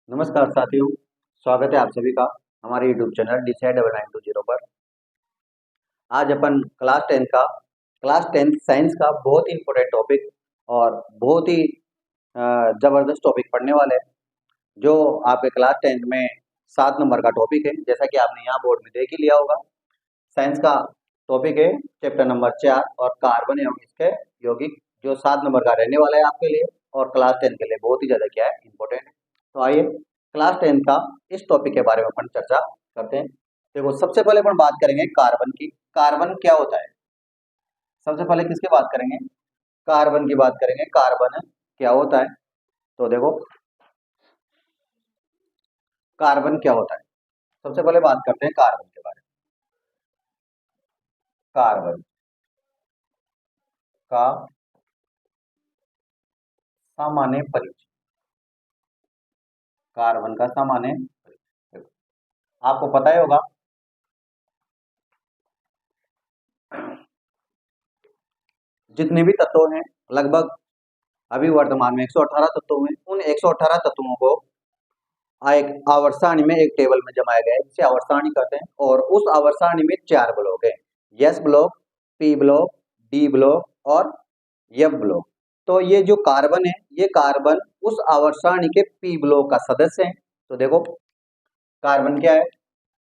नमस्कार साथियों, स्वागत है आप सभी का हमारे यूट्यूब चैनल DCI9920 पर। आज अपन क्लास टेंथ साइंस का बहुत ही इम्पोर्टेंट टॉपिक और बहुत ही ज़बरदस्त टॉपिक पढ़ने वाले हैं, जो आपके क्लास टेंथ में 7 नंबर का टॉपिक है। जैसा कि आपने यहाँ बोर्ड में देख ही लिया होगा, साइंस का टॉपिक है चैप्टर नंबर 4 और कार्बन एवं इसके यौगिक, जो 7 नंबर का रहने वाला है आपके लिए और क्लास टेंथ के लिए बहुत ही ज़्यादा क्या है इम्पोर्टेंट है। तो आइए क्लास टेंथ का इस टॉपिक के बारे में अपन चर्चा करते हैं। देखो, सबसे पहले अपन बात करेंगे कार्बन की। कार्बन क्या होता है? सबसे पहले किसकी बात करेंगे? कार्बन की बात करेंगे। कार्बन क्या होता है? तो देखो, कार्बन क्या होता है, सबसे पहले बात करते हैं कार्बन के बारे में। कार्बन का सामान्य परिचय। कार्बन का सामान्य परिचय आपको पता ही होगा, जितने भी तत्व हैं लगभग अभी वर्तमान में 118 तत्व हैं। उन 118 तत्वों को एक आवर्त सारणी में एक टेबल में जमाया गया है, जिसे आवर्त सारणी कहते हैं। और उस आवर्त सारणी में 4 ब्लॉक है, S block, P block, D block और एफ ब्लॉक। तो ये जो कार्बन है, ये कार्बन उस आवर्त सारणी के पी ब्लॉक का सदस्य है। तो देखो, कार्बन क्या है?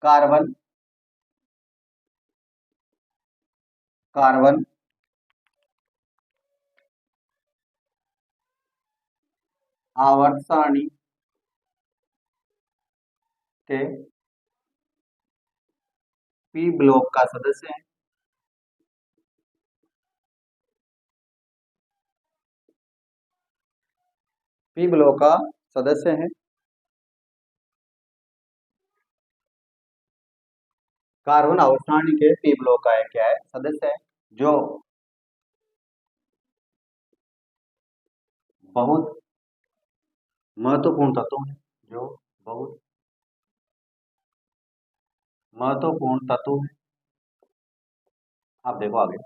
कार्बन कार्बन आवर्त सारणी के पी ब्लॉक का सदस्य है। पी ब्लॉक का सदस्य है। कार्बन आवर्त सारणी के पी ब्लॉक का क्या है? सदस्य है। जो बहुत महत्वपूर्ण तत्व है, जो बहुत महत्वपूर्ण तत्व है। आप देखो आगे,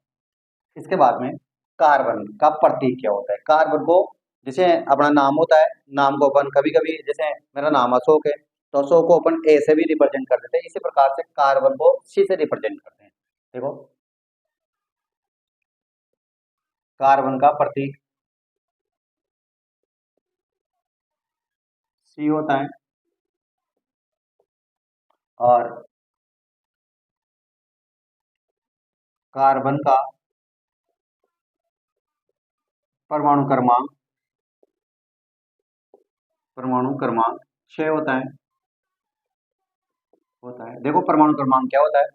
इसके बाद में कार्बन का प्रतीक क्या होता है? कार्बन को, जैसे अपना नाम होता है, नाम को अपन कभी कभी, जैसे मेरा नाम अशोक है, तो अशोक को अपन ए से भी रिप्रेजेंट कर देते हैं। इसी प्रकार से कार्बन को सी से रिप्रेजेंट करते हैं। देखो, कार्बन का प्रतीक सी होता है और कार्बन का परमाणु क्रमांक परमाणु क्रमांक 6 होता है। देखो, परमाणु क्रमांक क्या होता है?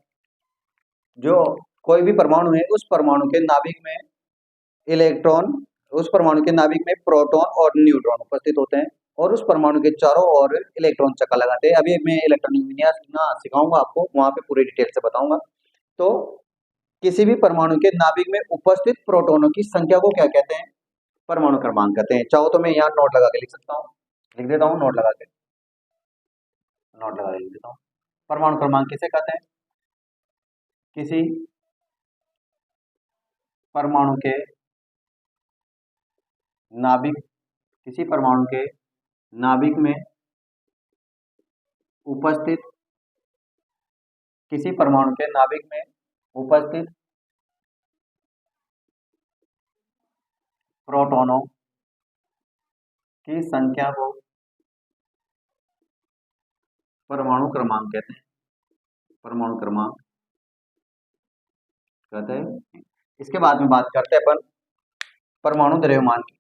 जो कोई भी परमाणु है, उस परमाणु के नाभिक में इलेक्ट्रॉन, उस परमाणु के नाभिक में प्रोटॉन और न्यूट्रॉन उपस्थित होते हैं और उस परमाणु के चारों ओर इलेक्ट्रॉन चक्कर लगाते हैं। अभी मैं इलेक्ट्रॉनिक विन्यास ना सिखाऊंगा आपको, वहां पे पूरी डिटेल से बताऊंगा। तो किसी भी परमाणु के नाभिक में उपस्थित प्रोटॉनों की संख्या को क्या कहते हैं? परमाणु क्रमांक कहते हैं। चाहो तो मैं यहाँ नोट लगा के लिख सकता हूँ, लिख देता हूँ, नोट लगा के लिख देता हूँ। परमाणु क्रमांक किसे कहते हैं? किसी परमाणु के नाभिक किसी परमाणु के नाभिक में उपस्थित किसी परमाणु के नाभिक में उपस्थित प्रोटॉनों की संख्या को परमाणु क्रमांक कहते हैं। परमाणु क्रमांक कहते हैं। इसके बाद में बात करते हैं अपन परमाणु द्रव्यमान की।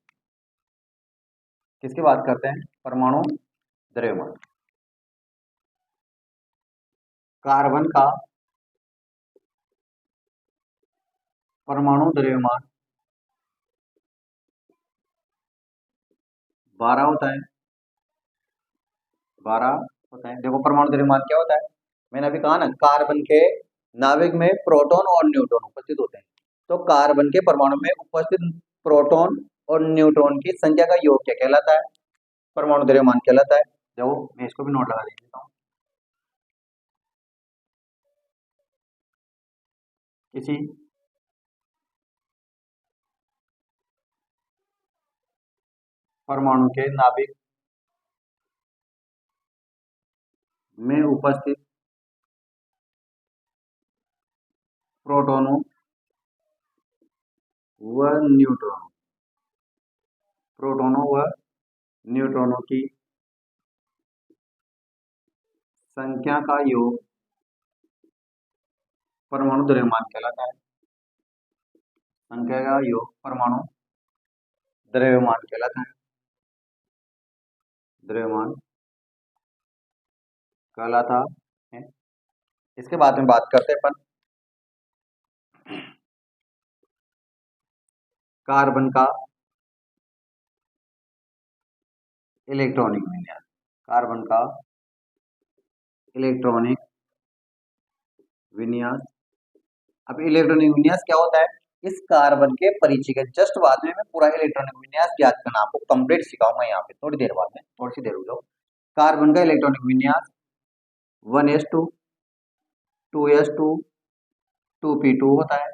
किसकी बात करते हैं? परमाणु द्रव्यमान। कार्बन का परमाणु द्रव्यमान 12 होता है। 12 होता है। देखो, परमाणु द्रव्यमान क्या होता है? मैंने अभी कहा ना, कार्बन के नाभिक में प्रोटॉन और न्यूट्रॉन उपस्थित होते हैं। तो कार्बन के परमाणु में उपस्थित प्रोटॉन और न्यूट्रॉन की संख्या का योग क्या कहलाता है? परमाणु द्रव्यमान कहलाता है। देखो, मैं इसको भी नोट लगा देता हूँ। किसी परमाणु के नाभिक में उपस्थित प्रोटॉनों व न्यूट्रॉनों प्रोटॉनों व न्यूट्रॉनों की संख्या का योग परमाणु द्रव्यमान कहलाता है। संख्या का योग परमाणु द्रव्यमान कहलाता है। द्रव्यमान कहलाता है। इसके बाद में बात करते हैं अपन कार्बन का इलेक्ट्रॉनिक विन्यास। कार्बन का इलेक्ट्रॉनिक विन्यास। अब इलेक्ट्रॉनिक विन्यास क्या होता है? इस कार्बन के परिचय के जस्ट बाद में मैं पूरा इलेक्ट्रॉनिक विन्यास ज्ञात करना आपको कंप्लीट सिखाऊंगा यहाँ पे थोड़ी देर बाद में, थोड़ी सी देर रुक जाओ। कार्बन का इलेक्ट्रॉनिक विन्यास 1s2 2s2 2p2 होता है।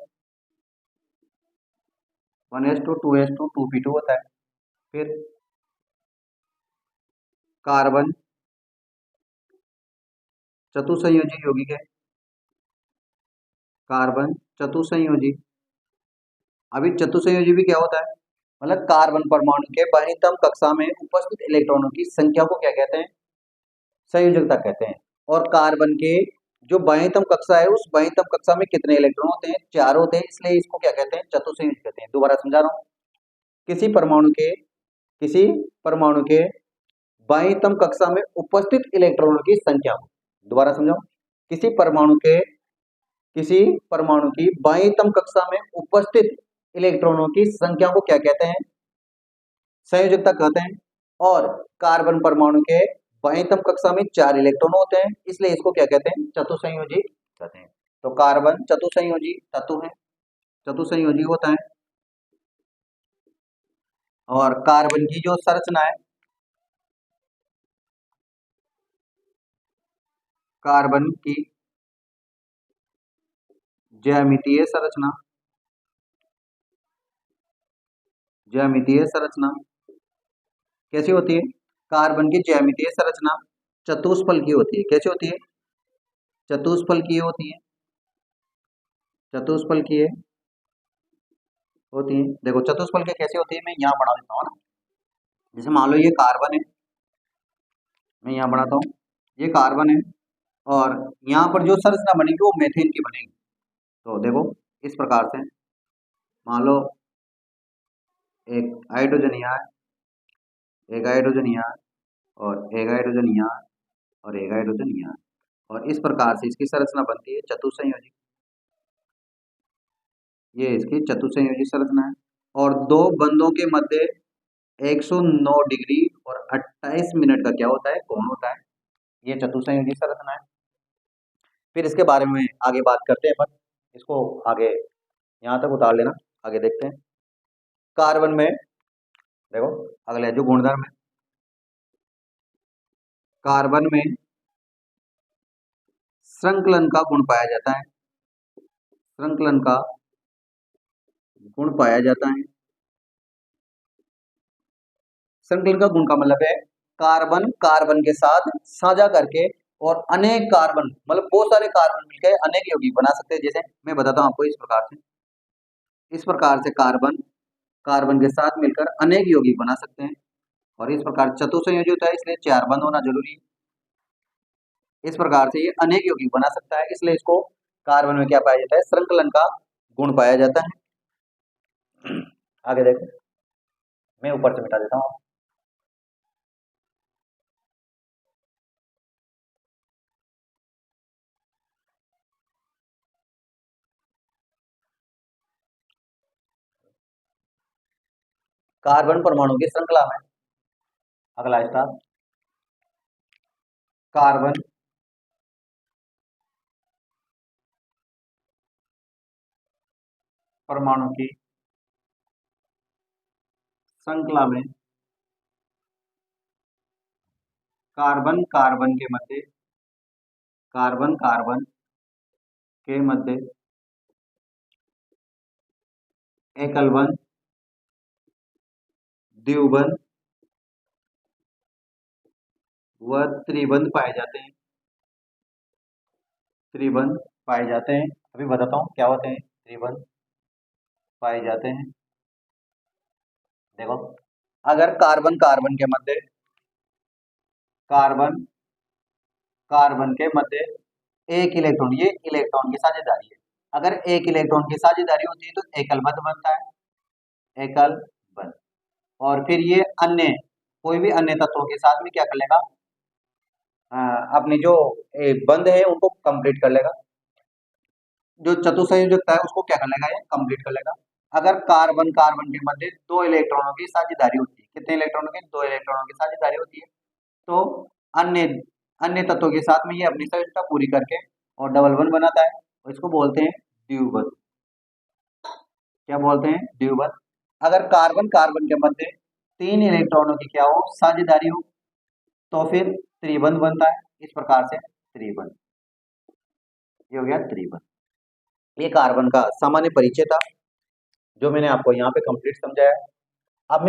1s2 2s2 2p2 होता है। फिर कार्बन चतुसंयोजी यौगिक है। कार्बन चतुसंयोजी। अभी चतुसंयोजी भी क्या होता है? मतलब कार्बन परमाणु के बाह्यतम कक्षा में उपस्थित इलेक्ट्रॉनों की संख्या को क्या कहते हैं? संयोजकता कहते हैं। और कार्बन के जो बाह्यतम कक्षा है उस बाह्यतम कक्षा में कितने इलेक्ट्रॉन होते हैं? 4 होते हैं, इसलिए इसको क्या कहते हैं? चतुसंयोजी कहते हैं। दोबारा समझा रहा हूँ। किसी परमाणु के बाह्यतम कक्षा में उपस्थित इलेक्ट्रॉनों की संख्या को, दोबारा समझाओ, किसी परमाणु की बाह्यतम कक्षा में उपस्थित इलेक्ट्रॉनों की संख्या को क्या कहते हैं? संयोजकता कहते हैं। और कार्बन परमाणु के बाह्यतम कक्षा में 4 इलेक्ट्रॉन होते हैं, इसलिए इसको क्या कहते हैं? चतुसंयोजी कहते हैं। तो कार्बन चतुसंयोजी तत्व है, चतुसंयोजी होता है। और कार्बन की जो संरचना है, कार्बन की ज्यामितीय संरचना, ज्यामितीय संरचना कैसी होती है? कार्बन की ज्यामितीय संरचना चतुष्फलकीय होती है। कैसे होती है? चतुष्फलकीय होती है। चतुष्फलकीय होती है। देखो चतुष्फलकीय कैसे होती है, मैं यहाँ बना देता हूँ ना। जैसे मान लो ये कार्बन है, मैं यहाँ बनाता हूँ, ये कार्बन है और यहाँ पर जो संरचना बनेगी वो मेथेन की बनेगी। तो देखो इस प्रकार से मान लो एक हाइड्रोजन यहाँ है, एक हाइड्रोजन यहाँ और एक हाइड्रोजन यहाँ और एक हाइड्रोजन यहाँ, और इस प्रकार से इसकी संरचना बनती है चतुसंयोजी। ये इसकी चतुसंयोजी संरचना है। और दो बंधों के मध्य 109 डिग्री और 28 मिनट का क्या होता है? कोण होता है। ये चतुसंयोजी संरचना है। फिर इसके बारे में आगे बात करते हैं अपन, इसको आगे यहाँ तक उतार लेना, आगे देखते हैं। कार्बन में देखो अगले जो गुणधर्म है, कार्बन में श्रृंखलन का गुण पाया जाता है। श्रृंखलन का गुण पाया जाता है। श्रृंखलन का गुण का मतलब है कार्बन कार्बन के साथ साझा करके और अनेक कार्बन मतलब बहुत सारे कार्बन मिलकर अनेक यौगिक बना सकते हैं। जैसे मैं बताता हूँ आपको इस प्रकार से कार्बन कार्बन के साथ मिलकर अनेक यौगिक बना सकते हैं। और इस प्रकार चतुसंयोजी होता है, इसलिए 4 बंध होना जरूरी है। इस प्रकार से ये अनेक यौगिक बना सकता है, इसलिए इसको कार्बन में क्या पाया जाता है? श्रृंखलन का गुण पाया जाता है। आगे देखो, मैं ऊपर से मिटा देता हूँ। कार्बन परमाणु की श्रृंखला में अगला स्टार, कार्बन परमाणु की श्रृंखला में कार्बन कार्बन के मध्य, कार्बन कार्बन के मध्य एकल बंध, द्विबंध व त्रिबंध पाए जाते हैं। त्रिबंध पाए जाते हैं। अभी बताता हूँ क्या होते हैं त्रिबंध पाए जाते हैं। देखो, अगर कार्बन कार्बन के मध्य कार्बन कार्बन के मध्य एक इलेक्ट्रॉन, ये इलेक्ट्रॉन की साझेदारी है। अगर एक इलेक्ट्रॉन की साझेदारी होती है तो एकल बंध बनता है, एकल बंध। और फिर ये अन्य कोई भी अन्य तत्वों के साथ में क्या कर लेगा, अपनी जो बंध है उनको कंप्लीट कर लेगा। जो चतुसंयोजकता है उसको क्या कर लेगा, ये कंप्लीट कर लेगा। अगर कार्बन कार्बन के मध्य दो इलेक्ट्रॉनों की साझेदारी होती है, कितने इलेक्ट्रॉनों की, दो इलेक्ट्रॉनों की साझेदारी होती है, तो अन्य अन्य तत्वों के साथ में ये अपनी संयोजकता पूरी करके और डबल बंध बनाता है, और इसको बोलते हैं द्विबंध। क्या बोलते हैं, द्विबंध। अगर कार्बन कार्बन के मध्य तीन इलेक्ट्रॉनों की क्या हो, साझेदारी हो, तो फिर त्रिबंध बनता है। इस प्रकार से त्रिबंध, ये हो गया त्रिबंध। ये कार्बन का सामान्य परिचय था जो मैंने आपको यहाँ पे कंप्लीट समझाया। अब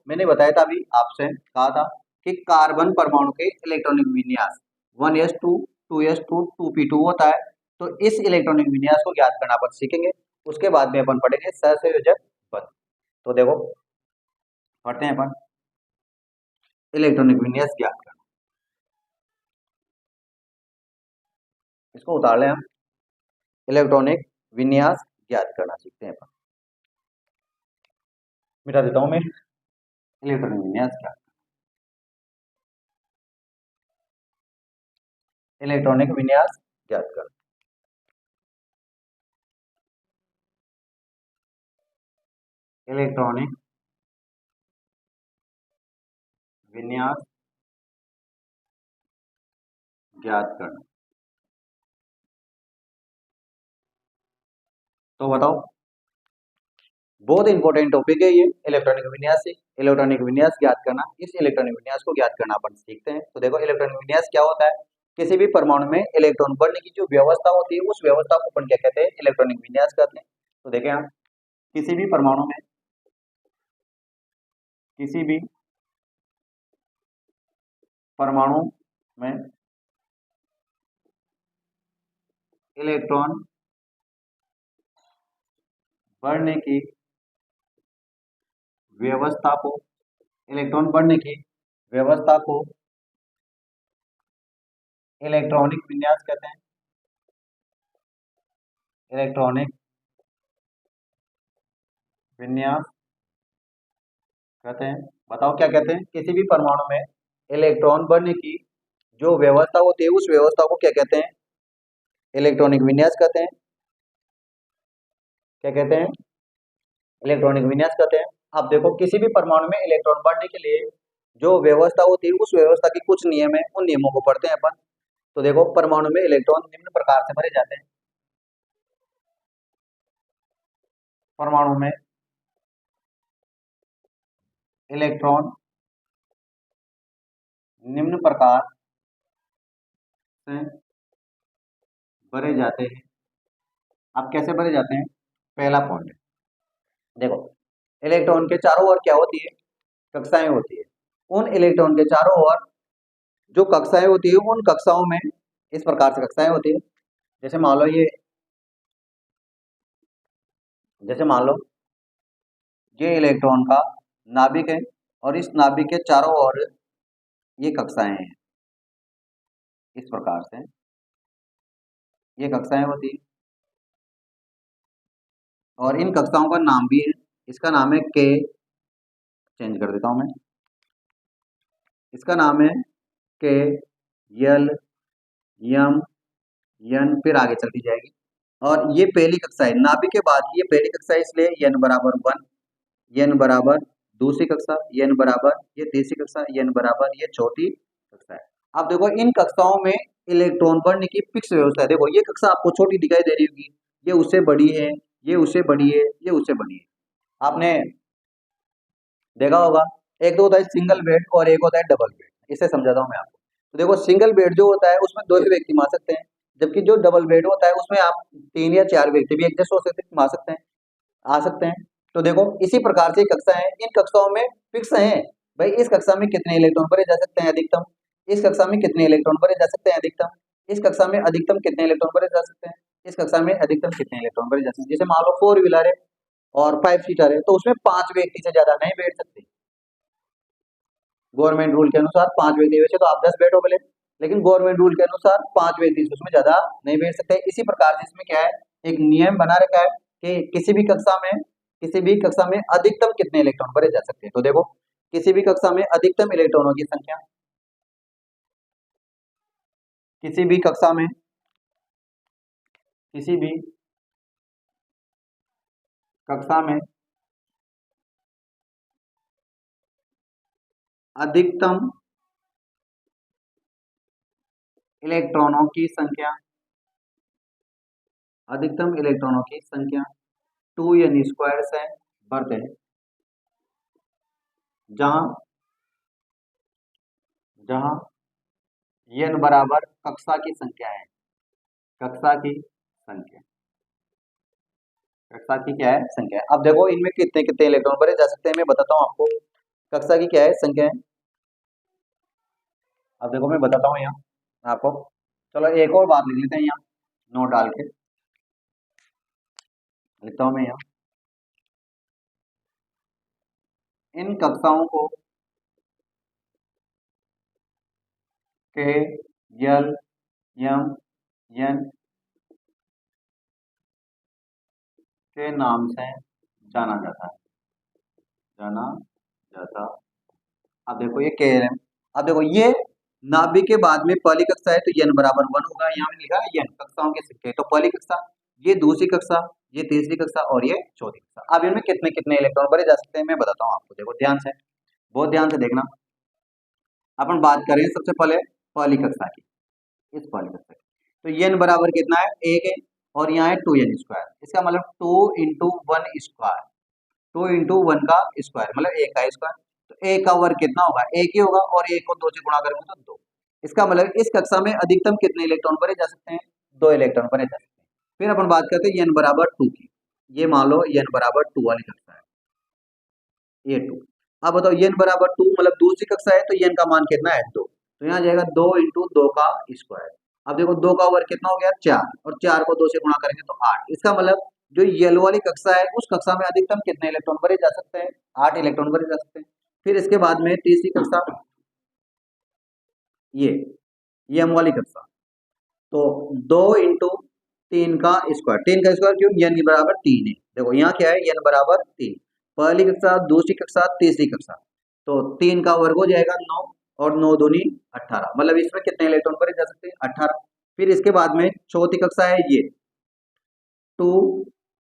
मैंने बताया था, अभी आपसे कहा था कि कार्बन परमाणु के इलेक्ट्रॉनिक विन्यास 1s2 2s2 2p2 होता है। तो इस इलेक्ट्रॉनिक विन्यास को ज्ञात करना अपन सीखेंगे। उसके बाद में अपन पढ़ेंगे सहसंयोजक बंध। तो देखो, पढ़ते हैं अपन इलेक्ट्रॉनिक विन्यास ज्ञात करना। इसको उतार लें हम, इलेक्ट्रॉनिक विन्यास ज्ञात करना सीखते हैं अपन। मिटा देता हूं मैं, इलेक्ट्रॉनिक विन्यास क्या, इलेक्ट्रॉनिक विन्यास ज्ञात करना। इलेक्ट्रॉनिक विन्यास ज्ञात करना। तो बताओ, बहुत इंपॉर्टेंट टॉपिक है ये इलेक्ट्रॉनिक विन्यास से। इलेक्ट्रॉनिक विन्यास ज्ञात करना, इस इलेक्ट्रॉनिक विन्यास को ज्ञात करना अपन सीखते हैं। तो देखो, इलेक्ट्रॉनिक विन्यास क्या होता है, किसी भी परमाणु में इलेक्ट्रॉन बढ़ने की जो व्यवस्था होती है उस व्यवस्था को अपन क्या कहते हैं, इलेक्ट्रॉनिक विन्यास कहते हैं। तो देखें हम, किसी भी परमाणु में किसी भी परमाणु में इलेक्ट्रॉन बढ़ने की व्यवस्था को इलेक्ट्रॉन बढ़ने की व्यवस्था को इलेक्ट्रॉनिक विन्यास कहते हैं। इलेक्ट्रॉनिक विन्यास कहते हैं। बताओ क्या कहते हैं, किसी भी परमाणु में इलेक्ट्रॉन बढ़ने की जो व्यवस्था होती है उस व्यवस्था को क्या कहते हैं, इलेक्ट्रॉनिक विन्यास कहते हैं। क्या कहते हैं, इलेक्ट्रॉनिक विन्यास कहते हैं। अब देखो, किसी भी परमाणु में इलेक्ट्रॉन बढ़ने के लिए जो व्यवस्था होती है उस व्यवस्था के कुछ नियम है, उन नियमों को पढ़ते हैं अपन। तो देखो, परमाणु में इलेक्ट्रॉन निम्न प्रकार से भरे जाते हैं। परमाणु में इलेक्ट्रॉन निम्न प्रकार से भरे जाते हैं। अब कैसे भरे जाते हैं, पहला पॉइंट देखो, इलेक्ट्रॉन के चारों ओर क्या होती है, कक्षाएं होती है। उन इलेक्ट्रॉन के चारों ओर जो कक्षाएं होती है, उन कक्षाओं में इस प्रकार से कक्षाएं होती है। जैसे मान लो ये इलेक्ट्रॉन का नाभिक है, और इस नाभिक के चारों ओर ये कक्षाएं हैं। इस प्रकार से ये कक्षाएं होती है, और इन कक्षाओं का नाम भी है। इसका नाम है के, चेंज कर देता हूं मैं, इसका नाम है के, यल, यम, यन, फिर आगे चलती जाएगी। और ये पहली कक्षा है, नाभिक के बाद ये पहली कक्षा है, इसलिए यन बराबर 1, यन बराबर दूसरी कक्षा, यन बराबर ये तीसरी कक्षा, यन बराबर ये चौथी कक्षा है। अब देखो, इन कक्षाओं में इलेक्ट्रॉन बढ़ने की फिक्स व्यवस्था है। देखो, ये कक्षा आपको छोटी दिखाई दे रही होगी, ये उससे बड़ी है, ये उससे बड़ी है, ये उससे बड़ी है। आपने देखा होगा, एक तो होता है सिंगल बेड और एक होता है डबल बेड। इसे समझाता हूँ मैं आपको। तो देखो, सिंगल बेड जो होता है उसमें दो ही व्यक्ति मा सकते हैं, जबकि जो डबल बेड होता है उसमें आप 3 या 4 व्यक्ति भी एडजस्ट हो सकते मा सकते हैं, आ सकते हैं। तो देखो, इसी प्रकार से कक्षा है, इन कक्षाओं में फिक्स है भाई, इस कक्षा में कितने इलेक्ट्रॉन भरे जा सकते हैं अधिकतम, इस कक्षा में कितने इलेक्ट्रॉन भरे जा सकते हैं अधिकतम, इस कक्षा में अधिकतम कितने इलेक्ट्रॉन भरे जा सकते हैं, इस कक्षा में अधिकतम कितने इलेक्ट्रॉन भरे जा सकते हैं। जैसे मान लो 4 व्हीलर है और 5 सीटर है, तो उसमें 5 व्यक्ति से ज्यादा नहीं बैठ सकते। गवर्नमेंट रूल के अनुसार 5 व्यक्ति, वैसे तो आप 10 बैठो बोले, लेकिन गवर्नमेंट रूल के अनुसार 5 व्यक्ति से उसमें ज्यादा नहीं बैठ सकते। इसी प्रकार से इसमें क्या है, एक नियम बना रखा है कि किसी भी कक्षा में अधिकतम कितने इलेक्ट्रॉन भरे जा सकते हैं। तो देखो, किसी भी कक्षा में अधिकतम इलेक्ट्रॉनों की संख्या, किसी भी कक्षा में किसी भी कक्षा में अधिकतम इलेक्ट्रॉनों की संख्या, अधिकतम इलेक्ट्रॉनों की संख्या 2n² से बढ़ते हैं, जहां जहां n बराबर कक्षा की संख्या है, कक्षा की संख्या, कक्षा की क्या है, संख्या है। अब देखो इनमें कितने कितने इलेक्ट्रॉन भरे जा सकते हैं, मैं बताता हूं आपको। कक्षा की क्या है, संख्या है। अब देखो मैं बताता हूँ यहाँ आपको। चलो एक और बात लिख लेते हैं यहाँ, नोट डाल के लिखता हूँ मैं यहाँ। इन कक्षाओं को के यल यम यन के नाम से जाना जाता है, जाना जाता। अब देखो ये के, अब देखो ये नाभिक के बाद में पहली कक्षा है तो n बराबर 1 होगा, यहाँ में लिखा है n कक्षाओं के संख्या। तो पहली कक्षा, ये दूसरी कक्षा, ये तीसरी कक्षा और ये चौथी कक्षा। अब इनमें कितने कितने इलेक्ट्रॉन भरे जा सकते हैं मैं बताता हूँ आपको। देखो ध्यान से, बहुत ध्यान से देखना। अपन बात करें सबसे पहले पहली कक्षा की, इस पहली कक्षा की, तो n बराबर कितना है, 1 है, और यहाँ है 2n²। इसका मतलब 2 इंटू 1 स्क्वायर, 2 इंटू 1 का स्क्वायर मतलब 1 का स्क्वायर। तो 1 का वर्ग कितना होगा, 1 ही होगा, और 1 को 2 से गुणा करेंगे तो 2। इसका मतलब इस कक्षा में अधिकतम कितने इलेक्ट्रॉन भरे जा सकते हैं, 2 इलेक्ट्रॉन भरे जा सकते हैं। फिर अपन बात करते हैं n बराबर 2 की। ये मान लो n बराबर 2 वाली कक्षा है, ये 2। अब बताओ n बराबर 2 मतलब दूसरी कक्षा है, तो n का मान कितना है, 2। तो यहाँ जाएगा 2 इंटू 2 का स्क्वायर। अब देखो 2 का वर्ग कितना हो गया, 4, और 4 को 2 से गुणा करेंगे तो 8। इसका मतलब जो येलो वाली कक्षा है उस कक्षा में अधिकतम कितने इलेक्ट्रॉन भरे जा सकते हैं, 8 इलेक्ट्रॉन भरे जा सकते हैं। फिर इसके बाद में तीसरी कक्षा, ये m वाली कक्षा, तो 2 इंटू 3 का स्क्वायर, 3 का स्क्वायर क्यों, n बराबर 3 है। देखो यहाँ क्या है, n बराबर 3, पहली कक्षा, दूसरी कक्षा, तीसरी कक्षा, तो 3 का वर्ग हो जाएगा 9, और 9 दूनी 18, मतलब इसमें कितने इलेक्ट्रॉन भरे जा सकते हैं, 18। फिर इसके बाद में चौथी कक्षा है, ये 2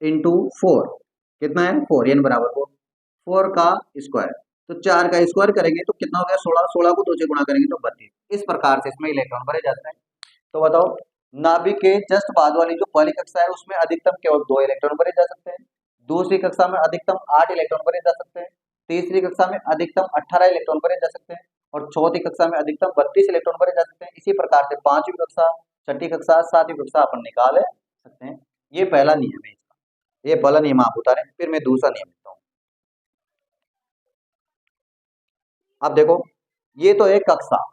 इंटू 4, कितना है 4, n बराबर 4, 4 का स्क्वायर, तो 4 का स्क्वायर करेंगे तो कितना हो गया 16, 16 को 2 से गुणा करेंगे तो 32। इस प्रकार से इसमें इलेक्ट्रॉन भरे जाते हैं। तो बताओ, नाभिक के जस्ट बाद वाली जो पहली कक्षा है उसमें अधिकतम केवल 2 इलेक्ट्रॉन भरे जा सकते हैं, दूसरी कक्षा में अधिकतम 8 इलेक्ट्रॉन भरे जा सकते हैं, तीसरी कक्षा में अधिकतम 18 इलेक्ट्रॉन भरे जा सकते हैं, और चौथी कक्षा में अधिकतम 32 इलेक्ट्रॉन भरे जा सकते हैं। इसी प्रकार से पांचवी कक्षा, छठी कक्षा, सातवीं कक्षा अपन निकाल सकते हैं। ये पहला नियम है इसका, ये पहला नियम आप उतारें, फिर मैं दूसरा नियम लिखता हूँ। अब देखो, ये तो है कक्षा,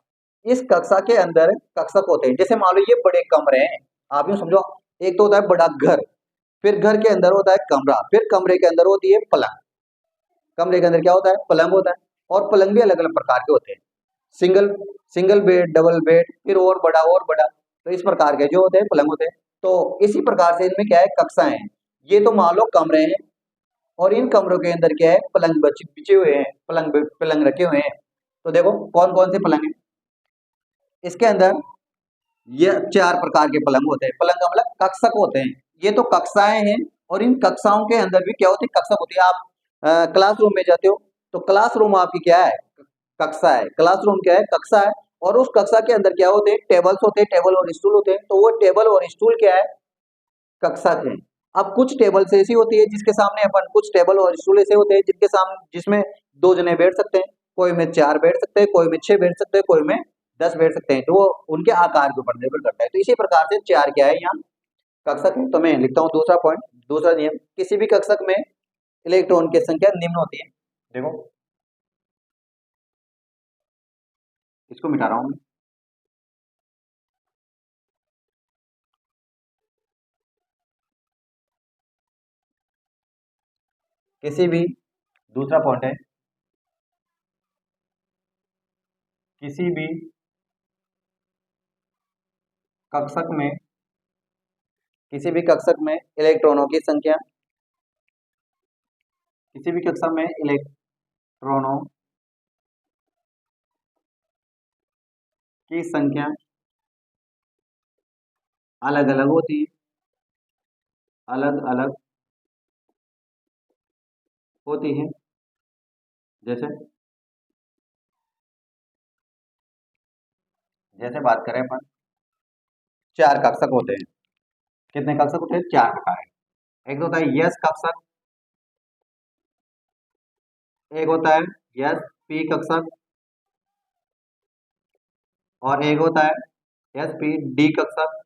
इस कक्षा के अंदर कक्षक होते हैं। जैसे मान लो ये बड़े कमरे हैं, आप यूं समझो, एक तो होता है बड़ा घर, फिर घर के अंदर होता है कमरा, फिर कमरे के अंदर होती है पलंग। कमरे के अंदर क्या होता है, पलंग होता है, और पलंग भी अलग अलग प्रकार के होते हैं, single single bed, double bed, फिर और बड़ा और बड़ा। तो इस प्रकार के जो होते हैं पलंग होते हैं। तो इसी प्रकार से इनमें क्या है, कक्षाएं हैं। ये तो मान लो कमरे हैं, और इन कमरों के अंदर क्या है, पलंग बिछे हुए हैं, पलंग रखे हुए हैं। तो देखो कौन कौन से पलंग है इसके अंदर, ये 4 प्रकार के पलंग होते हैं। पलंग का मतलब कक्षक होते हैं, ये तो कक्षाएं हैं, और इन कक्षाओं के अंदर भी क्या होती है, कक्षक होती है। आप क्लासरूम में जाते हो तो क्लासरूम आपकी क्या है, कक्षा है। क्लासरूम क्या है, कक्षा है, और उस कक्षा के अंदर क्या होते हैं, टेबल्स होते हैं, टेबल और स्टूल होते हैं। तो वो टेबल और स्टूल क्या है, कक्षा थे। अब कुछ टेबल्स ऐसी होती है जिसके सामने अपन, कुछ टेबल और स्टूल ऐसे होते हैं जिसके सामने, जिसमें 2 जने बैठ सकते हैं, कोई में 4 बैठ सकते हैं, कोई में 6 बैठ सकते हैं, कोई में 10 बैठ सकते हैं। तो वो उनके आकार के ऊपर निर्भर करता है। तो इसी प्रकार से 4 क्या है यहाँ, कक्षक है। तो मैं लिखता हूँ दूसरा पॉइंट, दूसरा नियम, किसी भी कक्षक में इलेक्ट्रॉन की संख्या निम्न होती है। देखो इसको मिटा रहा हूँ मैं। किसी भी, दूसरा पॉइंट है, किसी भी कक्षक में, किसी भी कक्षक में इलेक्ट्रॉनों की संख्या, किसी भी कक्षक में इलेक्ट्रॉनों की संख्या अलग अलग होती है, अलग अलग होती है। जैसे जैसे बात करें अपन, चार कक्षक होते हैं। कितने कक्षक होते हैं? चार प्रकार है। एक होता है यस कक्षक, एक होता है यस पी कक्षक, और एक होता है यस पी डी कक्षक,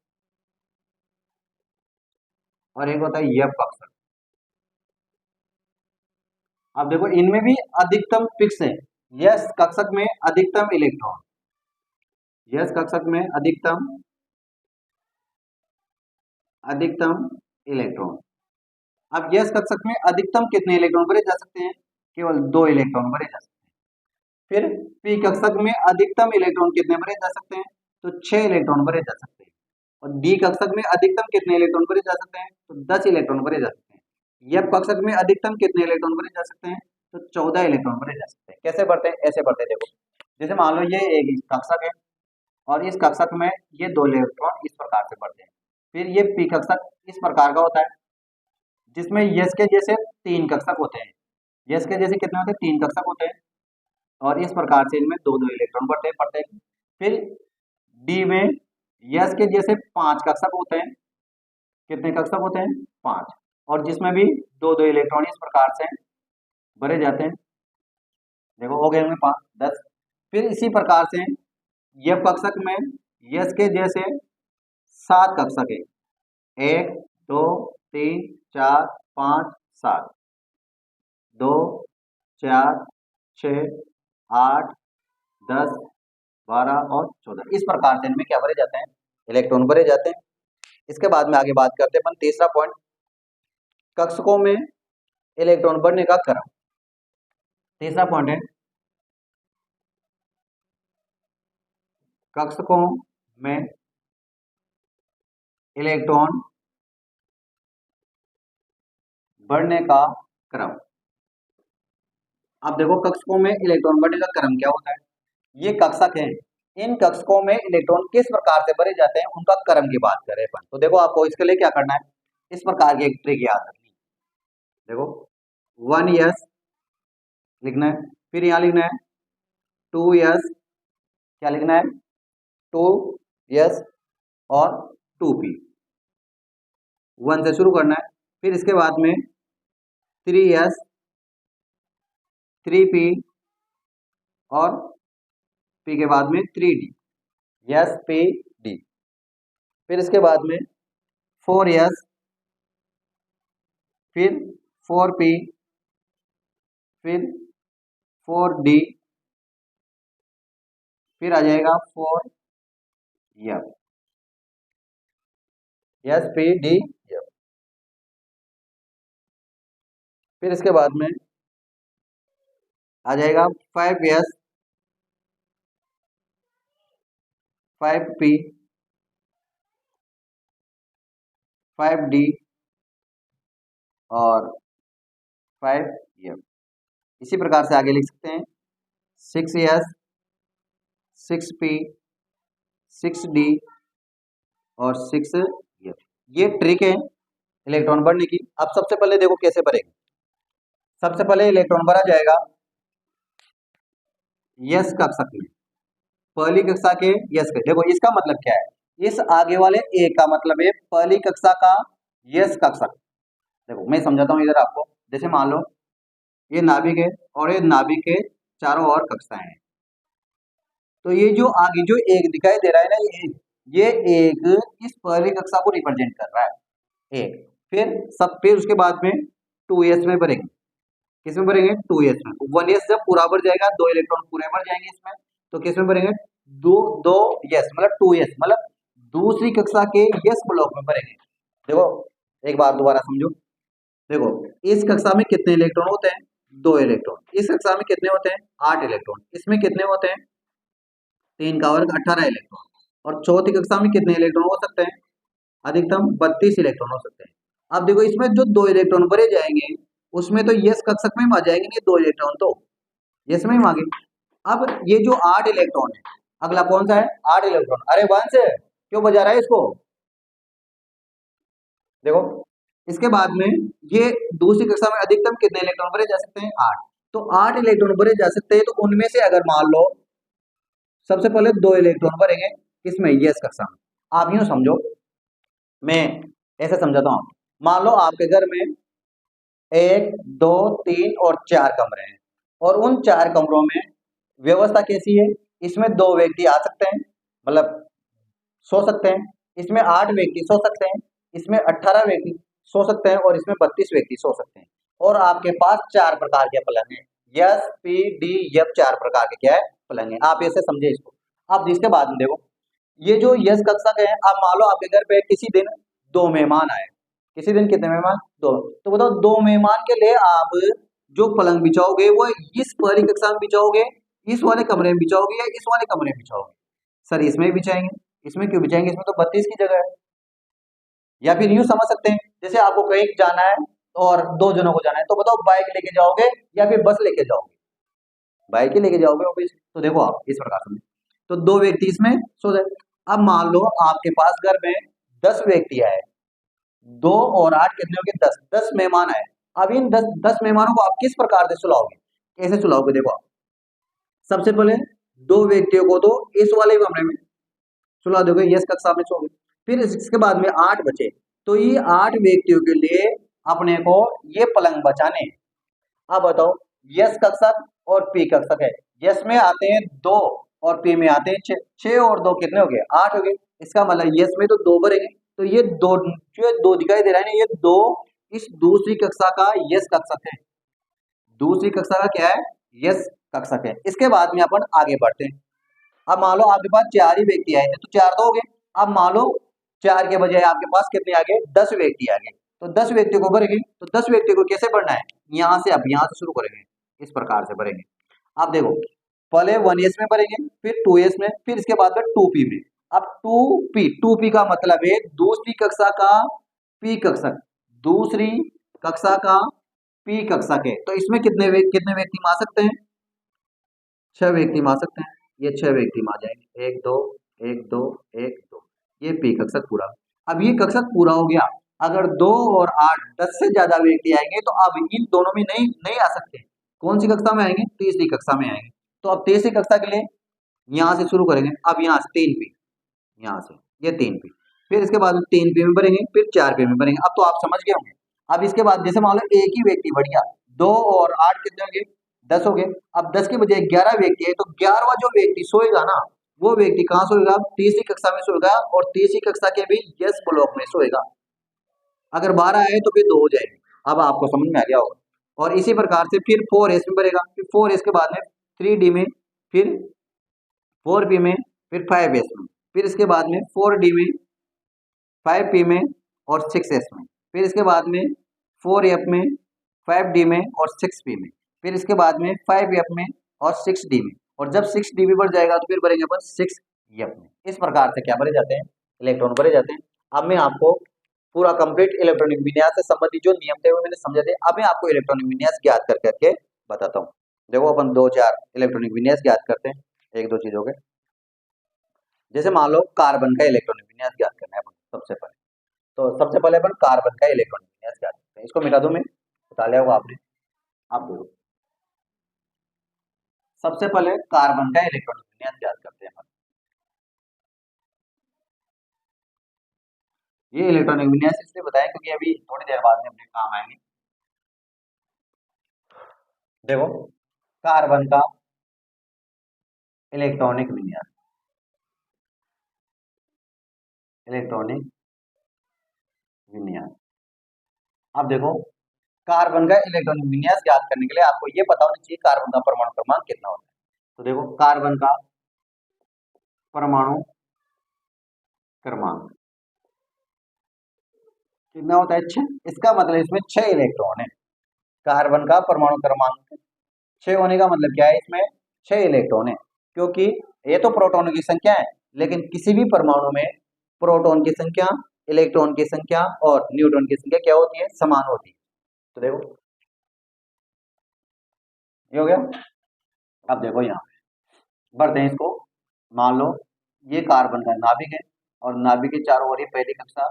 और एक होता है एफ कक्षक। अब देखो इनमें भी अधिकतम फिक्स है। यस कक्षक में अधिकतम इलेक्ट्रॉन, यस कक्षक में अधिकतम इलेक्ट्रॉन। अब यस कक्षक में अधिकतम कितने इलेक्ट्रॉन भरे जा सकते हैं? केवल 2 इलेक्ट्रॉन भरे जा सकते हैं। फिर पी कक्षक में अधिकतम इलेक्ट्रॉन कितने भरे जा सकते हैं? तो 6 इलेक्ट्रॉन भरे जा सकते हैं। और डी कक्षक में अधिकतम कितने इलेक्ट्रॉन भरे जा सकते हैं? तो 10 इलेक्ट्रॉन भरे जा सकते हैं। एफ कक्षक में अधिकतम कितने इलेक्ट्रॉन भरे जा सकते हैं? तो 14 इलेक्ट्रॉन भरे जा सकते हैं। कैसे बढ़ते हैं? ऐसे बढ़ते हैं। देखो जैसे मान लो ये एक कक्षक है और इस कक्षक में ये 2 इलेक्ट्रॉन इस प्रकार से बढ़ते हैं। फिर ये पी कक्षक इस प्रकार का होता है जिसमें यस के जैसे 3 कक्षक होते हैं। यस के जैसे कितने होते हैं? 3 कक्षक होते हैं, और इस प्रकार से इनमें 2 इलेक्ट्रॉन बढ़ते हैं। फिर डी में यस के जैसे 5 कक्षक होते हैं। कितने कक्षक होते हैं? 5, और जिसमें भी 2 इलेक्ट्रॉन इस प्रकार से भरे जाते हैं। देखो हो गए होंगे 5, 10। फिर इसी प्रकार से यह कक्षक में यस के जैसे 7 कक्षक है। 1 2 3 4 5 7, 2 4 6 8 10 12 और 14। इस प्रकार से इनमें क्या भरे जाते हैं? इलेक्ट्रॉन भरे जाते हैं। इसके बाद में आगे बात करते हैं अपन तीसरा पॉइंट, कक्षकों में इलेक्ट्रॉन बढ़ने का क्रम। तीसरा पॉइंट है कक्षकों में इलेक्ट्रॉन बढ़ने का क्रम। अब देखो कक्षकों में इलेक्ट्रॉन बढ़ने का क्रम क्या होता है? ये कक्षक हैं, इन कक्षकों में इलेक्ट्रॉन किस प्रकार से भरे जाते हैं उनका क्रम की बात करें अपन। तो देखो आपको इसके लिए क्या करना है, इस प्रकार की एक ट्रिक याद रखनी। देखो 1s लिखना है, फिर यहाँ लिखना है 2s, क्या लिखना है? 2s और 2p, 1 से शुरू करना है। फिर इसके बाद में 3s, 3p और p के बाद में 3d, यस p d। फिर इसके बाद में 4s, फिर 4p, फिर 4d, फिर आ जाएगा 4f, yes p d f। फिर इसके बाद में आ जाएगा 5s, 5p, 5d और 5f। इसी प्रकार से आगे लिख सकते हैं 6s, 6p, 6d और 6f। ये ट्रिक है इलेक्ट्रॉन भरने की। अब सबसे पहले देखो कैसे भरेंगे। सबसे पहले इलेक्ट्रॉन भरा जाएगा यस कक्षक में, पहली कक्षा के यस के। देखो इसका मतलब क्या है? इस आगे वाले ए का मतलब है पहली कक्षा का यस कक्षक। देखो मैं समझाता हूँ इधर आपको। जैसे मान लो ये नाभिक है और ये नाभिक के चारों ओर कक्षाएं हैं। तो ये जो आगे जो एक दिखाई दे रहा है ना, ये एक इस पहली कक्षा को रिप्रेजेंट कर रहा है, एक। फिर उसके बाद में 2s में भरेंगे। किसमें भरेंगे? 2s में। 1s जब पूरा भर जाएगा, 2 इलेक्ट्रॉन पूरे भर जाएंगे इसमें, तो किसमें भरेंगे? 2s मतलब 2s मतलब दूसरी कक्षा के यस ब्लॉक में भरेंगे। देखो एक बार दोबारा समझो, देखो, इस कक्षा में कितने इलेक्ट्रॉन होते हैं? 2 इलेक्ट्रॉन। इस कक्षा में कितने होते हैं? 8 इलेक्ट्रॉन। इसमें कितने होते हैं? 3 का वर्ग 18 इलेक्ट्रॉन। और चौथी कक्षा में कितने इलेक्ट्रॉन हो सकते हैं? अधिकतम 32 इलेक्ट्रॉन हो सकते हैं। अब देखो, इसमें जो 2 इलेक्ट्रॉन भरे जाएंगे उसमें तो यस कक्षक में आ जाएंगे, नहीं 2 इलेक्ट्रॉन तो यस में ही आ गए। अब ये जो 8 इलेक्ट्रॉन है, अगला कौन सा है? 8 इलेक्ट्रॉन। अरे वंश क्यों बजा रहा है इसको? देखो, इसके बाद में ये दूसरी कक्षा में अधिकतम कितने इलेक्ट्रॉन भरे जा सकते हैं? 8। तो 8 इलेक्ट्रॉन भरे जा सकते हैं, तो उनमें से अगर मान लो सबसे पहले 2 इलेक्ट्रॉन भरेंगे किसमें? यस कक्षा में। आप यूं समझो, मैं ऐसे समझाता हूं। मान लो आपके घर में 1, 2, 3 और 4 कमरे हैं, और उन 4 कमरों में व्यवस्था कैसी है? इसमें 2 व्यक्ति आ सकते हैं, मतलब सो सकते हैं। इसमें 8 व्यक्ति सो सकते हैं, इसमें 18 व्यक्ति सो सकते हैं, और इसमें 32 व्यक्ति सो सकते हैं। और आपके पास 4 प्रकार के पलंग हैं। यस, पी, डी, एफ 4 प्रकार के क्या है? पलंग है। आप ऐसे समझे इसको। अब इसके बाद में देखो, ये जो यस कक्षा के हैं, अब मान लो आपके घर पे किसी दिन 2 मेहमान आए। किसी दिन कितने मेहमान? 2। तो बताओ, 2 मेहमान के लिए आप जो पलंग बिछाओगे वो इस वाली कक्षा में बिछाओगे, इस वाले कमरे में बिछाओगे, या इस वाले कमरे में बिछाओगे? सर इसमें भी बिछाएंगे। इसमें क्यों बिछाएंगे? इसमें तो 32 की जगह है। या फिर यूं समझ सकते हैं, जैसे आपको कहीं जाना है और 2 जनों को जाना है, तो बताओ बाइक लेके जाओगे या फिर बस लेके जाओगे? बाइक ही लेके जाओगे ऑब्वियस। तो देखो, आप इस प्रकार से, तो 2 व्यक्ति इसमें सो जाए। अब मान लो आपके पास घर में 10 व्यक्ति आए, 2 और 8 कितने हो गए? 10। 10 मेहमान आए। अब इन 10 मेहमानों को आप किस प्रकार से सुलाओगे? कैसे सुलाओगे? देखो आप, सबसे पहले 2 व्यक्तियों को तो इस वाले कमरे में सुला दोगे, यस कक्षा में सोगे। फिर इसके बाद में 8 बचे, तो ये 8 व्यक्तियों के लिए अपने को ये पलंग बचाने। अब बताओ, यस कक्षक और पी कक्षक है। यस में आते हैं 2 और पी में आते हैं 6। 6 और 2 कितने हो गए? 8 हो गए। इसका मतलब यस में तो 2 भरेंगे, तो ये 2 जो 2 दिखाई दे रहा है ना, ये 2 इस दूसरी कक्षा का यस कक्षक है। दूसरी कक्षा का क्या है? यस कक्षक है। इसके बाद में अपन आगे बढ़ते हैं। अब मान लो आपके पास 4 ही व्यक्ति आए थे, तो 4 तो हो गए। अब मान लो 4 के बजाय आपके पास कितने आ गए? 10 व्यक्ति आ गए। तो 10 व्यक्तियों को भरेंगे, तो 10 व्यक्तियों को कैसे भरना है? यहाँ से, अब यहाँ से शुरू करेंगे, इस प्रकार से भरेंगे। अब देखो, पहले 1s में भरेंगे, फिर 2s में, फिर इसके बाद में 2p में। अब 2p का मतलब है दूसरी कक्षा का p कक्षक, दूसरी कक्षा का p कक्षक है। तो इसमें कितने व्यक्ति में आ सकते हैं? 6 व्यक्ति में आ सकते हैं। ये 6 व्यक्ति में आ जाएंगे, 1 2 1 2 1 2। ये पी कक्षक पूरा। अब ये कक्षक पूरा हो गया। अगर 2 और 8 10 से ज्यादा व्यक्ति आएंगे, तो अब इन दोनों में नहीं नहीं आ सकते। कौन सी कक्षा में आएंगे? तीसरी कक्षा में आएंगे। तो अब तीसरी कक्षा के लिए यहाँ से शुरू करेंगे। अब यहाँ से 3 पी, यहाँ से ये 3 पी, फिर इसके बाद 3 पी में भरेंगे, फिर 4 पी में भरेंगे। अब तो आप समझ गए होंगे। अब इसके बाद जैसे मान लो एक ही व्यक्ति बढ़ गया, 2 और 8 कितने हो गए? 10 हो गए। अब 10 के बजाय 11 व्यक्ति है, तो 11वां जो व्यक्ति सोएगा ना, वो व्यक्ति कहाँ सोएगा? तीसरी कक्षा में सोएगा, और तीसरी कक्षा के भी यस ब्लॉक में सोएगा। अगर 12 आए तो फिर 2 हो जाएंगे। अब आपको समझ में आ गया होगा। और इसी प्रकार से फिर 4s में भरेगा, फिर 4s के बाद में 3d में, फिर 4p में, फिर 5s में, फिर इसके बाद में 4d में, 5p में और 6s में, फिर इसके बाद में 4f में, 5d में और 6p में, फिर इसके बाद में 5f में और 6d में। और जब 6d भी बढ़ जाएगा तो फिर भरेंगे अपन 6f में। इस प्रकार से क्या भरे जाते हैं? इलेक्ट्रॉन भरे जाते हैं। अब मैं आपको पूरा कंप्लीट इलेक्ट्रॉनिक विन्यास से संबंधित जो नियम थे वो मैंने समझा थे। अब मैं आपको इलेक्ट्रॉनिक विन्यास ज्ञात कर करके बताता हूँ। देखो, अपन 2-4 इलेक्ट्रॉनिक विन्यास ज्ञात करते हैं, 1-2 चीजों के। जैसे मान लो कार्बन का इलेक्ट्रॉनिक विन्यास ज्ञात करना है अपन सबसे पहले। तो सबसे पहले अपन कार्बन का इलेक्ट्रॉनिक विन्यास ज्ञात करते हैं। इसको मिटा दूं मैं, बता लिया होगा आपने। आप देखो, सबसे पहले कार्बन का इलेक्ट्रॉनिक विन्यास ज्ञात करते हैं अपन। ये इलेक्ट्रॉनिक विन्यास इसलिए बताया क्योंकि अभी थोड़ी देर बाद में अपने काम आएंगे। देखो, कार्बन का इलेक्ट्रॉनिक विन्यास, इलेक्ट्रॉनिक विन्यास। अब देखो, कार्बन का इलेक्ट्रॉनिक विन्यास ज्ञात करने के लिए आपको ये पता होना चाहिए कार्बन का परमाणु क्रमांक कितना होता है। तो देखो, कार्बन का परमाणु क्रमांक, कितना होता है 6। इसका मतलब इसमें 6 इलेक्ट्रॉन है। कार्बन का परमाणु क्रमांक 6 होने का मतलब क्या है, इसमें 6 इलेक्ट्रॉन है। क्योंकि ये तो प्रोटॉनों की संख्या है, लेकिन किसी भी परमाणु में प्रोटॉन की संख्या, इलेक्ट्रॉन की संख्या और न्यूट्रॉन की संख्या क्या होती है, समान होती है। तो देखो ये हो गया। अब देखो यहाँ बढ़ते हैं इसको। मान लो ये कार्बन का नाभिक है और नाभिक के चारों ओर ये पहली कक्षा,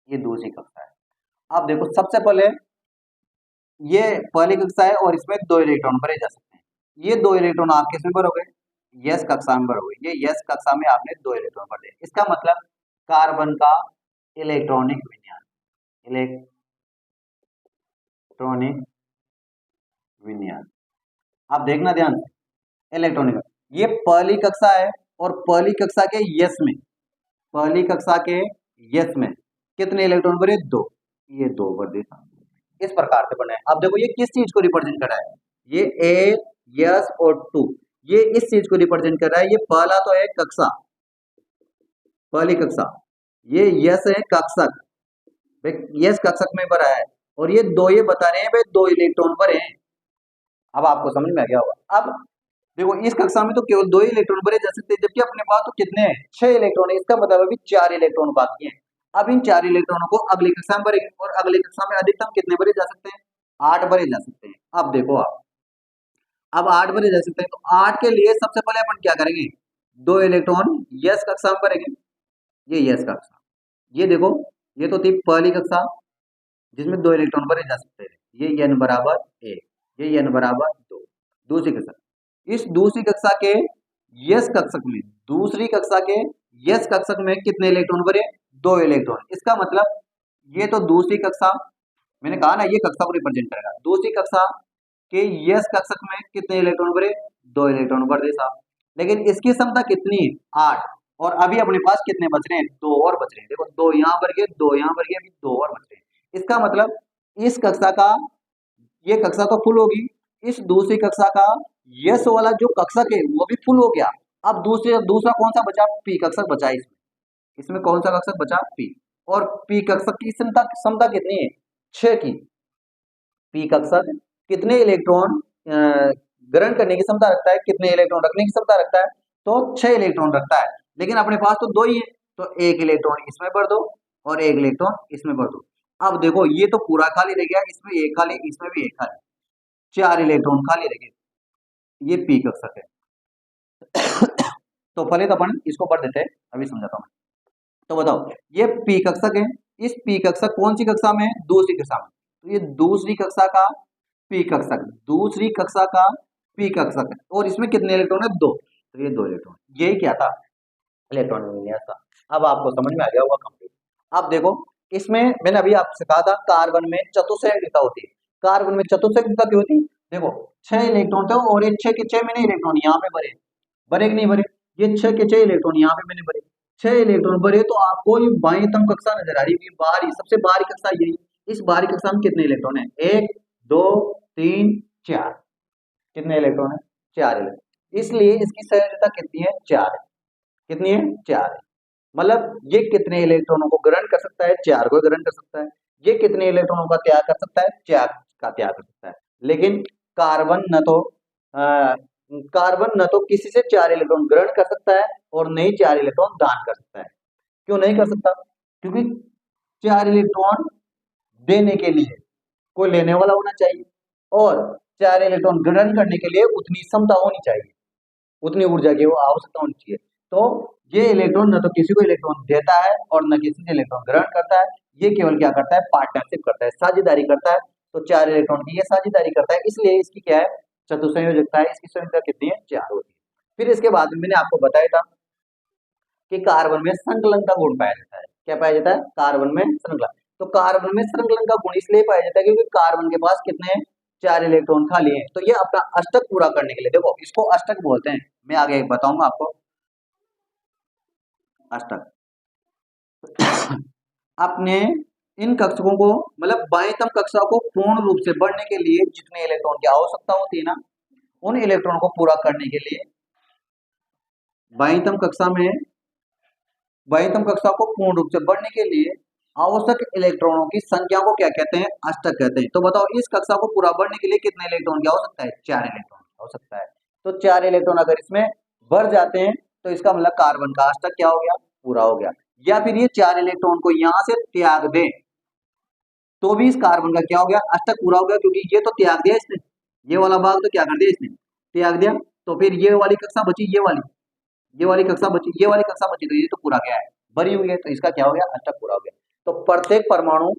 ये दूसरी कक्षा है। अब देखो सबसे पहले ये पहली कक्षा है और इसमें 2 इलेक्ट्रॉन भरे जा सकते हैं। ये 2 इलेक्ट्रॉन आप किसमें भरोगे, यस कक्षा में भरोगे। ये यस कक्षा में आपने 2 इलेक्ट्रॉन भर दिए। इसका मतलब कार्बन का इलेक्ट्रॉनिक विन्यास, इलेक्ट्रॉनिक विन्यास, आप देखना ध्यान से। इलेक्ट्रॉनिक, ये पहली कक्षा है और पहली कक्षा के यस में, पहली कक्षा के यस में कितने इलेक्ट्रॉन भरे, 2। ये 2 भर देता, इस प्रकार से बना है। अब देखो ये किस चीज को रिप्रेजेंट कर रहा है, ये ए, यस और 2, ये इस चीज को रिप्रेजेंट कर रहा है। ये पहला तो है कक्षा, पहली कक्षा, ये यस है कक्षक, यस कक्षक में भरा है और ये 2 ये बता रहे हैं भाई 2 इलेक्ट्रॉन भरे हैं। अब आपको समझ में आ गया होगा। अब देखो इस कक्षा में तो केवल 2 ही इलेक्ट्रॉन भरे जा सकते हैं, जबकि अपने पास तो कितने हैं, 6 इलेक्ट्रॉन है। इसका मतलब अभी 4 इलेक्ट्रॉन बाकी हैं। अब इन 4 इलेक्ट्रॉनों को अगली कक्षा में भरेंगे और अगली कक्षा में अधिकतम कितने भरे जा सकते हैं, 8 भरे जा सकते हैं। अब देखो आप, अब 8 भरे जा सकते हैं, तो 8 के लिए सबसे पहले अपन क्या करेंगे, 2 इलेक्ट्रॉन यस कक्षा में भरेंगे। ये यस कक्षा, ये देखो ये तो थी पहली कक्षा जिसमें 2 इलेक्ट्रॉन भरे जा सकते हैं। ये n बराबर 1, ये n बराबर 2, दूसरी कक्षा। इस दूसरी कक्षा के यस कक्षक में, दूसरी कक्षा के यस कक्षक में कितने इलेक्ट्रॉन भरे, 2 इलेक्ट्रॉन। इसका मतलब ये तो दूसरी कक्षा, मैंने कहा ना ये कक्षा को रिप्रेजेंट करेगा। दूसरी कक्षा के यस कक्षक में कितने इलेक्ट्रॉन भरे, 2 इलेक्ट्रॉन भर दे साहब। लेकिन इसकी क्षमता कितनी है, 8, और अभी अपने पास कितने बच रहे हैं, 2 और बच रहे हैं। देखो 2 यहाँ भर गए, 2 यहाँ भर गए, अभी 2 और बच रहे हैं। इसका मतलब इस कक्षा का, ये कक्षा तो फुल होगी, इस दूसरी कक्षा का यस वाला जो कक्षक है वो भी फुल हो गया। अब दूसरा कौन सा बचा, पी कक्षक बचा। इसमें कौन सा कक्षक बचा, पी। और पी कक्षक की क्षमता क्षमता कितनी है, 6 की। पी कक्षक कितने इलेक्ट्रॉन ग्रहण करने की क्षमता रखता है, कितने इलेक्ट्रॉन रखने की क्षमता रखता है, तो 6 इलेक्ट्रॉन रखता है। लेकिन अपने पास तो 2 ही है, तो 1 इलेक्ट्रॉन इसमें भर दो और 1 इलेक्ट्रॉन इसमें भर दो। अब देखो ये तो पूरा खाली रह गया, इसमें 1 खाली, इसमें भी 1 खाली, 4 इलेक्ट्रॉन खाली रह गए। ये पी कक्षक है। तो पहले तो अपन इसको पढ़ देते हैं, अभी समझाता हूँ। तो बताओ ये पी कक्षक है, इस पी कक्षक कौन सी कक्षा में है, दूसरी कक्षा में। तो ये दूसरी कक्षा का पी कक्षक, दूसरी कक्षा का पी कक्षक है, और इसमें कितने इलेक्ट्रॉन है, 2। तो ये 2 इलेक्ट्रॉन, यही क्या था, इलेक्ट्रॉन विन्यास था। अब आपको समझ में आ गया होगा कंप्लीट। अब देखो इसमें मैंने अभी आपसे कहा था कार्बन में चतुस्संयोजकता होती है। कार्बन में चतुस्संयोजकता क्यों होती है, देखो 6 इलेक्ट्रॉन थे और ये 6 के 6 मैंने इलेक्ट्रॉन यहाँ पे भरे, भरे कि नहीं भरे, ये 6 के 6 इलेक्ट्रॉन यहाँ पे मैंने भरे, 6 इलेक्ट्रॉन भरे। तो आपको ये बाईं तम कक्षा नजर आ रही है, बाहरी सबसे बाहरी कक्षा यही। इस बाहरी कक्षा में कितने इलेक्ट्रॉन है, 1 2 3 4, कितने इलेक्ट्रॉन है, 4 इलेक्ट्रॉन। इसलिए इसकी संयोजकता कितनी है, 4 है। कितनी है, 4 है। मतलब ये कितने इलेक्ट्रॉनों को ग्रहण कर सकता है, 4 को ग्रहण कर सकता है। ये कितने इलेक्ट्रॉनों का त्याग कर सकता है, 4 का त्याग कर सकता है। लेकिन कार्बन न तो कार्बन न तो किसी से 4 इलेक्ट्रॉन ग्रहण कर सकता है और न ही 4 इलेक्ट्रॉन दान कर सकता है। क्यों नहीं कर सकता, क्योंकि 4 इलेक्ट्रॉन देने के लिए कोई लेने वाला होना चाहिए और 4 इलेक्ट्रॉन ग्रहण करने के लिए उतनी क्षमता होनी चाहिए, उतनी ऊर्जा की वो आवश्यकता होनी चाहिए। तो ये इलेक्ट्रॉन न तो किसी को इलेक्ट्रॉन देता है और न किसी से इलेक्ट्रॉन ग्रहण करता है। ये केवल क्या करता है, पार्टनरशिप करता है, साझेदारी करता है। तो 4 इलेक्ट्रॉन की ये साझेदारी करता है, इसलिए इसकी क्या है, चतुस्संयोजकता है। इसकी संयोजकता कितनी है, 4 होती है। फिर इसके बाद में मैंने आपको बताया था कि कार्बन में संकलन का गुण पाया जाता है। क्या पाया जाता है, कार्बन में संकलन। तो कार्बन में संकलन का गुण इसलिए पाया जाता है क्योंकि कार्बन के पास कितने हैं, 4 इलेक्ट्रॉन खाली हैं। तो ये अपना अष्टक पूरा करने के लिए, देखो इसको अष्टक बोलते हैं, मैं आगे बताऊंगा आपको अष्टक। अपने इन कक्षकों को, मतलब बाह्यतम कक्षा को पूर्ण रूप से बढ़ने के लिए जितने इलेक्ट्रॉन की आवश्यकता होती है ना, उन इलेक्ट्रॉन को पूरा करने के लिए बाह्यतम कक्षा में, बाह्यतम कक्षा को पूर्ण रूप से बढ़ने के लिए आवश्यक इलेक्ट्रॉनों की संख्या को क्या कहते हैं? अष्टक कहते हैं। तो बताओ इस कक्षा को पूरा भरने के लिए कितने इलेक्ट्रॉन की आवश्यकता है? 4 इलेक्ट्रॉन की आवश्यकता है। तो 4 इलेक्ट्रॉन अगर इसमें भर जाते हैं तो इसका मतलब कार्बन का अष्टक क्या हो गया? पूरा हो गया। या फिर ये 4 इलेक्ट्रॉन को यहां से त्याग दें तो भी इस कार्बन का क्या हो गया? अष्टक पूरा हो गया, क्योंकि ये तो त्याग दिया इसने, ये वाला भाग तो क्या कर दिया इसने? त्याग दिया। तो फिर ये वाली कक्षा बची, ये वाली कक्षा बची, ये वाली कक्षा बची, तो ये तो पूरा गया है, भरी हुई है, तो इसका क्या हो गया? अष्टक पूरा हो गया। तो प्रत्येक परमाणु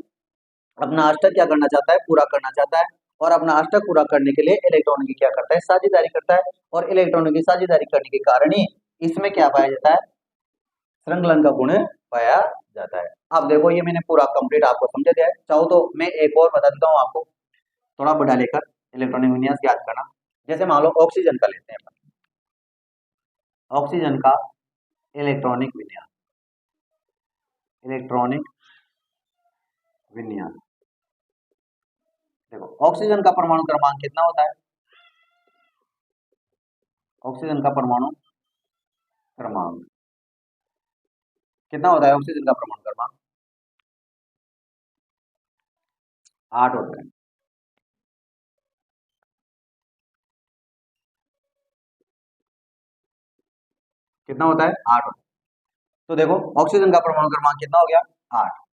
अपना अष्टक क्या करना चाहता है? पूरा करना चाहता है। और अपना अष्टक पूरा करने के लिए इलेक्ट्रॉन की क्या करता है? साझेदारी करता है। और इलेक्ट्रॉनों की साझेदारी करने के कारण ही इसमें क्या पाया जाता है? श्रृंखलन का गुण पाया जाता है। अब देखो ये मैंने पूरा कंप्लीट आपको समझा दिया है। चाहो तो मैं एक और बता देता हूँ आपको, थोड़ा बढ़ा लेकर इलेक्ट्रॉनिक विन्यास याद करना। जैसे मान लो ऑक्सीजन का लेते हैं अपन, ऑक्सीजन का इलेक्ट्रॉनिक विन्यास, इलेक्ट्रॉनिक विन्यास। देखो ऑक्सीजन का परमाणु क्रमांक कितना होता है? ऑक्सीजन का परमाणु क्रमांक कितना होता है? ऑक्सीजन का परमाणु क्रमांक 8 होता है। कितना होता है? 8 होता है। तो देखो ऑक्सीजन का परमाणु क्रमांक कितना हो गया? 8।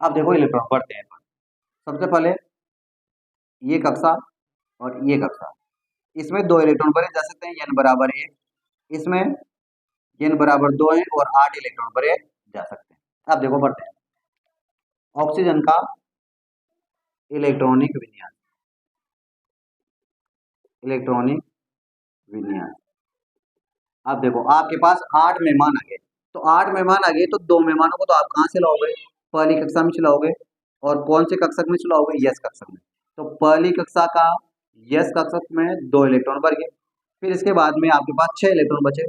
अब देखो इलेक्ट्रॉन बढ़ते हैं। सबसे पहले ये कक्षा और ये कक्षा, इसमें 2 इलेक्ट्रॉन भरे जा सकते हैं, n बराबर 1, इसमें n बराबर 2 है और 8 इलेक्ट्रॉन भरे जा सकते हैं। अब देखो बढ़ते हैं। ऑक्सीजन का इलेक्ट्रॉनिक विन्यास, इलेक्ट्रॉनिक विन्यास। अब देखो आपके पास 8 मेहमान आ गए, तो 8 मेहमान आ गए तो 2 मेहमानों को तो आप कहाँ से लाओगे? पहली कक्षा में चलाओगे। और कौन से कक्षक में चलाओगे? यस कक्षक में। तो पहली कक्षा का यस कक्षक में 2 इलेक्ट्रॉन भर गए। फिर इसके बाद में आपके पास 6 इलेक्ट्रॉन बचे,